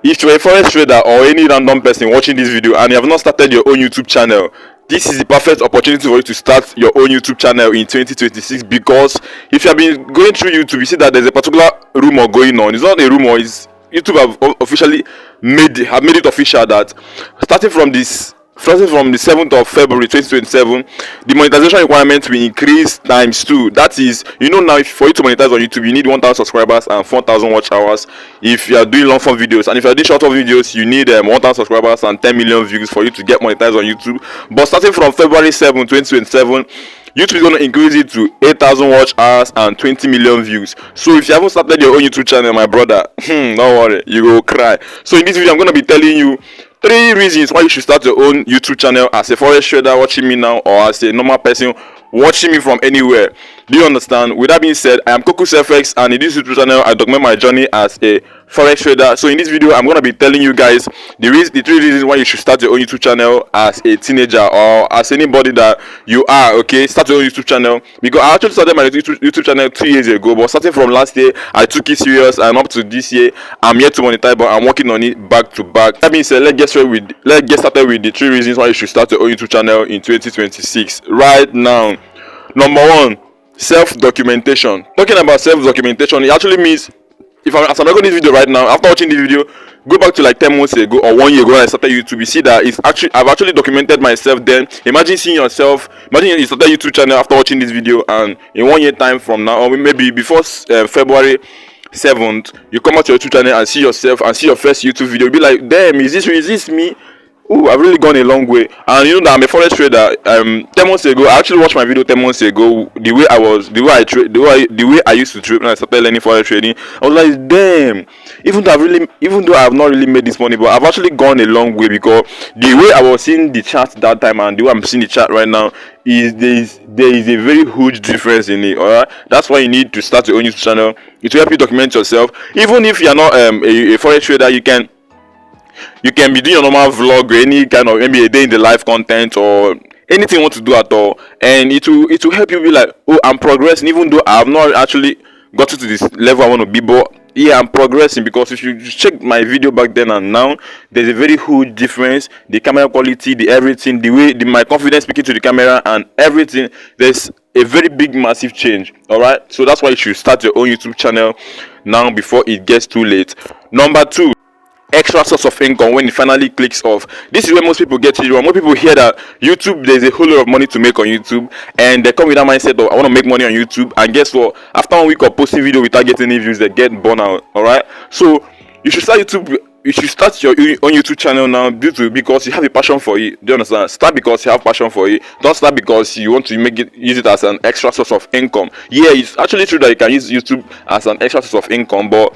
If you're a forex trader or any random person watching this video and you have not started your own YouTube channel, this is the perfect opportunity for you to start your own YouTube channel in 2026, because if you have been going through YouTube, you see that there's a particular rumor going on. It's not a rumor, it's YouTube have officially made it official that starting from the 7th of February 2027, the monetization requirement will increase ×2. That is, now for you to monetize on YouTube, you need 1,000 subscribers and 4,000 watch hours if you are doing long form videos, and if you are doing short form videos, you need 1,000 subscribers and 10 million views for you to get monetized on YouTube. But starting from February 7, 2027, YouTube is going to increase it to 8,000 watch hours and 20 million views. So if you haven't started your own YouTube channel, my brother, don't worry, you will cry. So in this video, I'm going to be telling you 3 reasons why you should start your own YouTube channel as a forex trader watching me now, or as a normal person watching me from anywhere. Do you understand? With that being said, I am CocoSFX, and in this YouTube channel I document my journey as a forex trader. So in this video, I'm going to be telling you guys the 3 reasons why you should start your own YouTube channel as a teenager, or as anybody that you are. Okay, start your own YouTube channel, because I actually started my YouTube channel 2 years ago, but starting from last year I took it serious, and up to this year I'm yet to monetize, but I'm working on it back to back. That being said, let's get started with the 3 reasons why you should start your own YouTube channel in 2026 right now. Number 1, self-documentation. Talking about self-documentation, it actually means, as I'm recording this video right now, after watching this video, go back to like 10 months ago or 1 year ago when I started YouTube, you see that I've actually documented myself then. Imagine seeing yourself, imagine you started YouTube channel after watching this video, and in 1 year time from now, or maybe before February 7th, you come out to your YouTube channel and see yourself and see your first YouTube video. You'll be like, damn, is this me? Ooh, I've really gone a long way. And you know that I'm a forex trader. 10 months ago, I actually watched my video 10 months ago. The way I used to trade when I started learning forex trading, I was like, damn. Even though I have not really made this money, but I've actually gone a long way, because the way I was seeing the chart that time and the way I'm seeing the chart right now is there is a very huge difference in it. Alright, that's why you need to start your own YouTube channel. It will help you document yourself. Even if you're not a forex trader, you can be doing your normal vlog, or any kind of, maybe a day in the life content, or anything you want to do at all, and it will help you be like, oh, I'm progressing, even though I have not actually gotten to this level I want to be, but yeah, I'm progressing. Because if you check my video back then and now, there's a very huge difference. The camera quality, the everything, the way my confidence speaking to the camera and everything, there's a very big massive change. All right, so that's why you should start your own YouTube channel now before it gets too late. Number 2, extra source of income when it finally clicks off. This is where most people get it wrong. Most people hear that YouTube, there's a whole lot of money to make on YouTube, and they come with that mindset of, I want to make money on YouTube, and guess what, after 1 week of posting video without getting any views, they get burnt out. All right, so you should start your own YouTube channel now, because you have a passion for it. Do you understand? Start because you have passion for it. Don't start because you want to use it as an extra source of income. Yeah, it's actually true that you can use YouTube as an extra source of income, but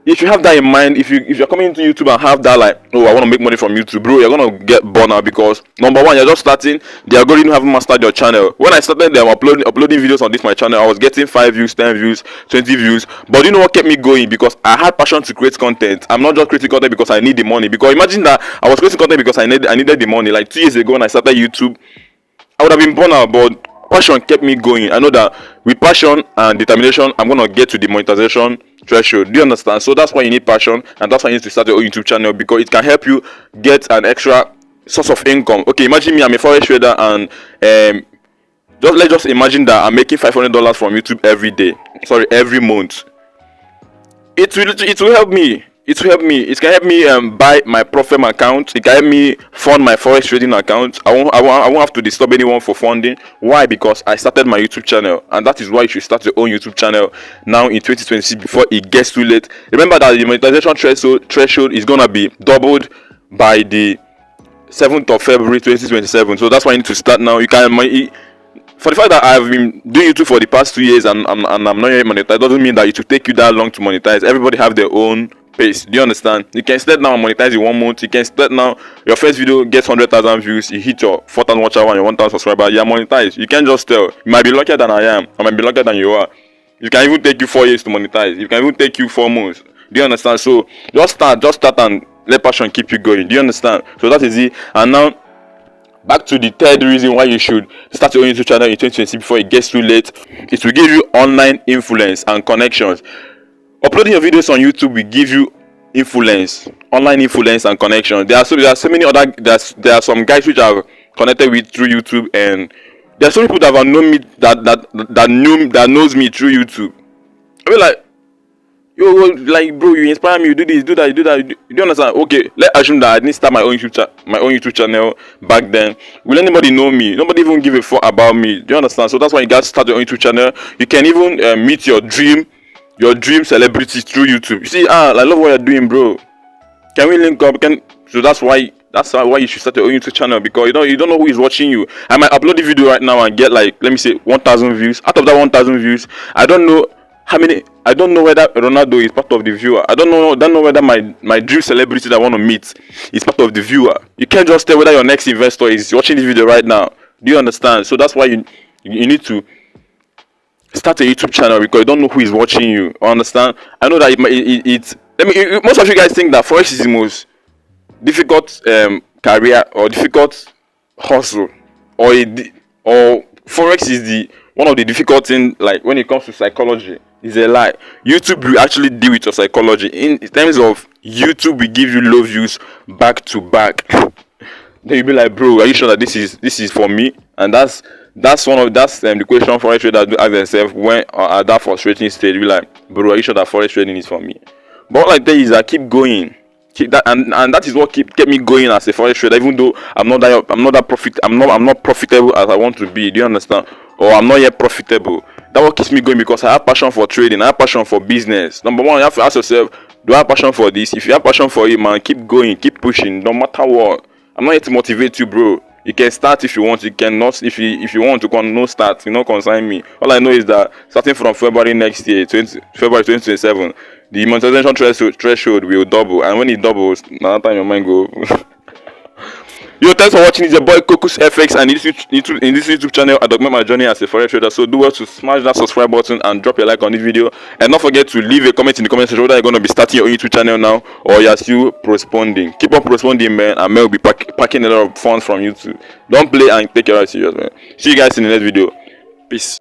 if you have that in mind, if you're coming into YouTube and have that like, oh, I want to make money from YouTube, bro, you're gonna get burnt out, because number 1, you're just starting. The algorithm haven't mastered your channel. When I started them uploading videos on my channel, I was getting 5 views, 10 views, 20 views. But you know what kept me going? Because I had passion to create content. I'm not just creating content because I need the money. Because imagine that I was creating content because I needed the money. Like 2 years ago when I started YouTube, I would have been burnt out, but passion kept me going. I know that with passion and determination, I'm gonna get to the monetization threshold. Do you understand? So that's why you need passion, and that's why you need to start your own YouTube channel, because it can help you get an extra source of income. Okay, imagine me, I'm a forex trader, and let's just imagine that I'm making $500 from YouTube every month. It will help me. It will help me. It can help me buy my Profem account. It can help me fund my forex trading account. I won't have to disturb anyone for funding. Why? Because I started my YouTube channel, and that is why you should start your own YouTube channel now in 2026 before it gets too late. Remember that the monetization threshold is gonna be doubled by the 7th of February 2027. So that's why you need to start now. You can. For the fact that I've been doing YouTube for the past 2 years and I'm not yet monetized, doesn't mean that it will take you that long to monetize. Everybody have their own pace. Do you understand? You can start now and monetize in 1 month. You can start now, your first video gets 100,000 views, you hit your 4,000 watch hour and your 1,000 subscribers, you are monetized. You can't just tell. You might be luckier than I am, I might be luckier than you are. It can even take you 4 years to monetize. It can even take you 4 months. Do you understand? So just start and let passion keep you going. Do you understand? So that is it. And now back to the 3rd reason why you should start your own YouTube channel in 2020 before it gets too late. It will give you online influence and connections. Uploading your videos on YouTube will give you influence, online influence and connection. There are so many other, there are some guys which I've connected with through YouTube, and there are so many people that have known me that knows me through YouTube. I mean, like, yo, like, bro, you inspire me, you do this, do that, you do that. You do understand? Okay, let's assume that I didn't start my own YouTube channel back then. Will anybody know me? Nobody even give a fuck about me. Do you understand? So that's why you guys start your own YouTube channel. You can even meet your dream celebrity through YouTube. You see, I love what you're doing, bro. Can we link up? So that's why you should start your own YouTube channel, because you don't know who is watching you. I might upload the video right now and get, like, let me say 1,000 views. Out of that 1,000 views, I don't know how many. I don't know whether Ronaldo is part of the viewer. I don't know whether my dream celebrity that I want to meet is part of the viewer. You can't just tell whether your next investor is watching this video right now. Do you understand? So that's why you need to start a YouTube channel, because you don't know who is watching you. Understand? I know that most of you guys think that forex is the most difficult career or difficult hustle, or forex is the one of the difficult things, like, when it comes to psychology. Is a lie. YouTube will actually deal with your psychology. In terms of YouTube, will give you low views back to back. Then you'll be like, bro, are you sure that this is for me? And that's the question forex traders do ask themselves when at that frustrating stage. You'll be like, bro, are you sure that forex trading is for me? But all I tell you is that keep going. Keep that, and that is what kept me going as a forex trader, even though I'm not profitable as I want to be. Do you understand? Or I'm not yet profitable. That what keeps me going, because I have passion for trading. I have passion for business. Number one, you have to ask yourself, do I have passion for this? If you have passion for it, man, keep going, keep pushing, no matter what. I'm not here to motivate you, bro. You can start if you want. You cannot, if you want to no start. You know, consign me. All I know is that starting from February next year, February 2027, the monetization threshold will double, and when it doubles, another time your mind go. Yo, thanks for watching. It's your boy Cocos FX, and in this YouTube channel, I document my journey as a forex trader. So do well to smash that subscribe button and drop your like on this video, and don't forget to leave a comment in the comment section whether you're going to be starting your own YouTube channel now, or you're still responding. Keep on responding, man, and man will be packing a lot of funds from YouTube. Don't play and take your life serious, man. See you guys in the next video. Peace.